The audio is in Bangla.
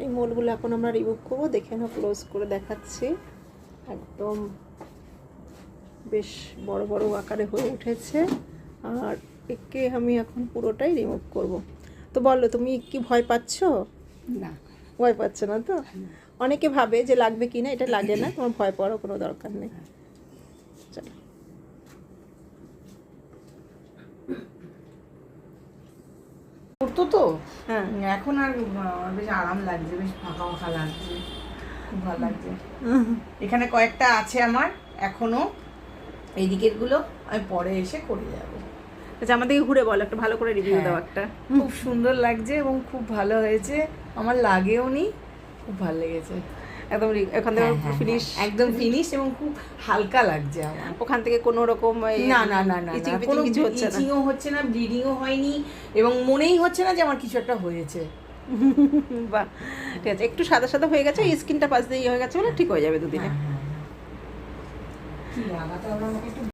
এই মোলগুলো এখন আমরা রিমুভ করবো। দেখে নাও, ক্লোজ করে দেখাচ্ছি, একদম বেশ বড় বড় আকারে হয়ে উঠেছে। আর একে আমি এখন পুরোটাই রিমুভ করব। তো বলো, তুমি কি ভয় পাচ্ছ? না, ভয় পাচ্ছ না তো? অনেকে ভাবে যে লাগবে কি না, এটা লাগে না, তোমার ভয় পাওয়ার কোনো দরকার নেই। চলো, করতো তো হ্যাঁ এখন আর বেশ আরাম লাগছে, বেশ ফাঁকা ফাঁকা লাগছে, খুব ভালো লাগছে। এখানে কয়েকটা আছে আমার এখনো, এই দিকের গুলো আমি পরে এসে করে যাবো। আচ্ছা, আমাদেরকে ঘুরে বলো, একটা ভালো করে রিভিউ দাও একটা। খুব সুন্দর লাগছে এবং খুব ভালো হয়েছে, আমার লাগেও নি, খুব ভালো লেগেছে। একদম এখান থেকে ফিনিশ, একদম ফিনিশ এবং খুব হালকা লাগছে আমার। ওখান থেকে কোনো রকম না না না না ইচিং কোনো কিছু হচ্ছে না। ইচিংও হচ্ছে না, ব্লিডিংও হয়নি এবং মনেই হচ্ছে না যে আমার কিছু একটা হয়েছে। বাহ, ঠিক আছে, একটু সাদা সাদা হয়ে গেছে, স্কিনটা পাশ দিয়ে হয়ে গেছে বলে ঠিক হয়ে যাবে দুদিনে। কি লাগাতে হবে আমাকে একটু